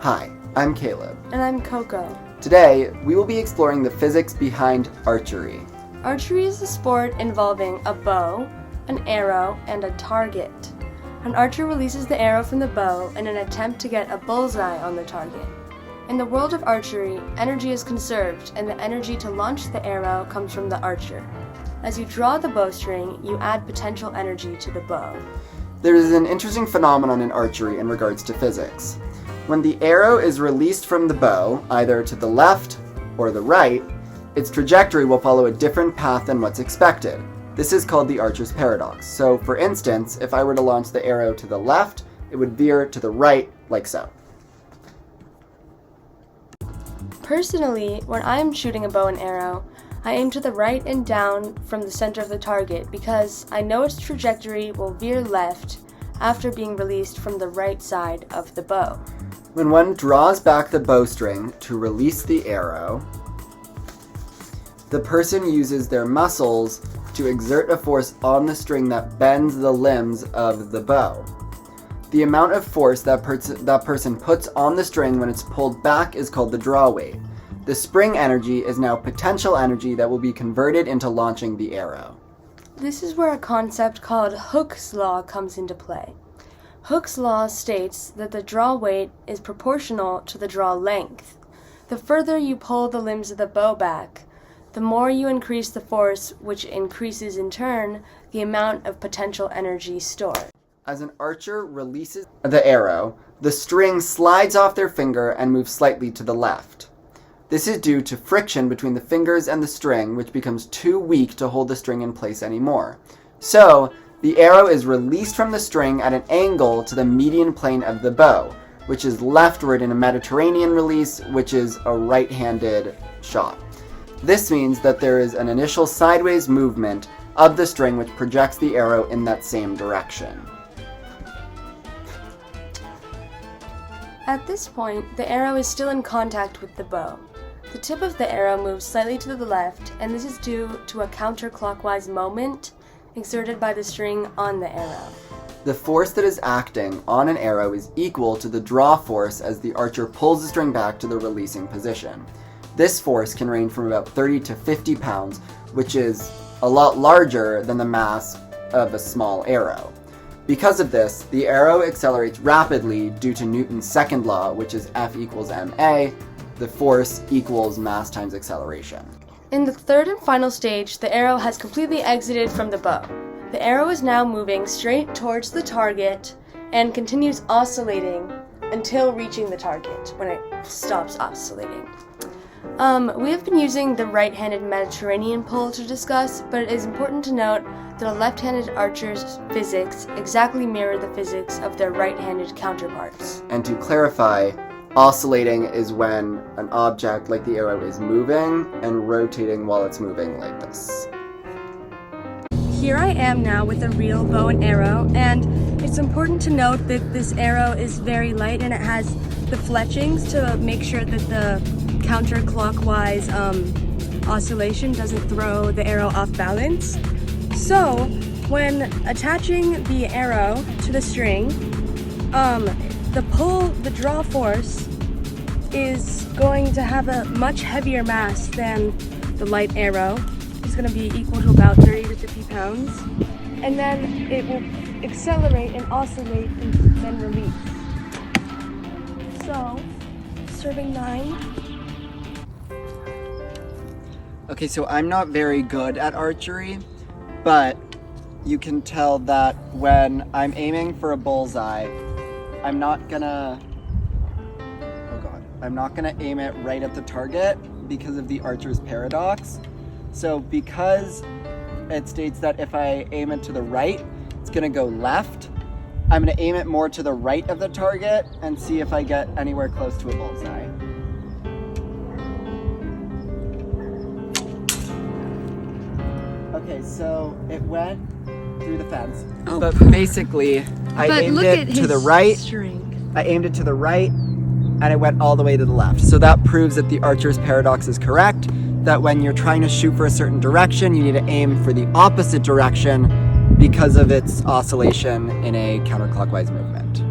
Hi, I'm Caleb. And I'm Coco. Today, we will be exploring the physics behind archery. Archery is a sport involving a bow, an arrow, and a target. An archer releases the arrow from the bow in an attempt to get a bullseye on the target. In the world of archery, energy is conserved, and the energy to launch the arrow comes from the archer. As you draw the bowstring, you add potential energy to the bow. There is an interesting phenomenon in archery in regards to physics. When the arrow is released from the bow, either to the left or the right, its trajectory will follow a different path than what's expected. This is called the archer's paradox. So, for instance, if I were to launch the arrow to the left, it would veer to the right, like so. Personally, when I am shooting a bow and arrow, I aim to the right and down from the center of the target because I know its trajectory will veer left after being released from the right side of the bow. When one draws back the bowstring to release the arrow, the person uses their muscles to exert a force on the string that bends the limbs of the bow. The amount of force that person puts on the string when it's pulled back is called the draw weight. The spring energy is now potential energy that will be converted into launching the arrow. This is where a concept called Hooke's law comes into play. Hooke's law states that the draw weight is proportional to the draw length. The further you pull the limbs of the bow back, the more you increase the force, which increases in turn the amount of potential energy stored. As an archer releases the arrow, the string slides off their finger and moves slightly to the left. This is due to friction between the fingers and the string, which becomes too weak to hold the string in place anymore. So, the arrow is released from the string at an angle to the median plane of the bow, which is leftward in a Mediterranean release, which is a right-handed shot. This means that there is an initial sideways movement of the string which projects the arrow in that same direction. At this point, the arrow is still in contact with the bow. The tip of the arrow moves slightly to the left, and this is due to a counterclockwise moment exerted by the string on the arrow. The force that is acting on an arrow is equal to the draw force as the archer pulls the string back to the releasing position. This force can range from about 30 to 50 pounds, which is a lot larger than the mass of a small arrow. Because of this, the arrow accelerates rapidly due to Newton's second law, which is F equals ma, the force equals mass times acceleration. In the third and final stage, the arrow has completely exited from the bow. The arrow is now moving straight towards the target and continues oscillating until reaching the target when it stops oscillating. We have been using the right-handed Mediterranean pull to discuss, but it is important to note that a left-handed archer's physics exactly mirror the physics of their right-handed counterparts. And to clarify, oscillating is when an object like the arrow is moving and rotating while it's moving like this. Here I am now with a real bow and arrow, and it's important to note that this arrow is very light and it has the fletchings to make sure that the counterclockwise oscillation doesn't throw the arrow off balance. So when attaching the arrow to the string, the draw force is going to have a much heavier mass than the light arrow. It's going to be equal to about 30 to 50 pounds. And then it will accelerate and oscillate and then release. So, serving 9. Okay, so I'm not very good at archery, but you can tell that when I'm aiming for a bullseye, I'm not gonna aim it right at the target because of the archer's paradox. So because it states that if I aim it to the right, it's gonna go left, I'm gonna aim it more to the right of the target and see if I get anywhere close to a bullseye. Okay, so it went through the fence, but basically I aimed it to the right. I aimed it to the right, and it went all the way to the left. So that proves that the archer's paradox is correct, that when you're trying to shoot for a certain direction, you need to aim for the opposite direction because of its oscillation in a counterclockwise movement.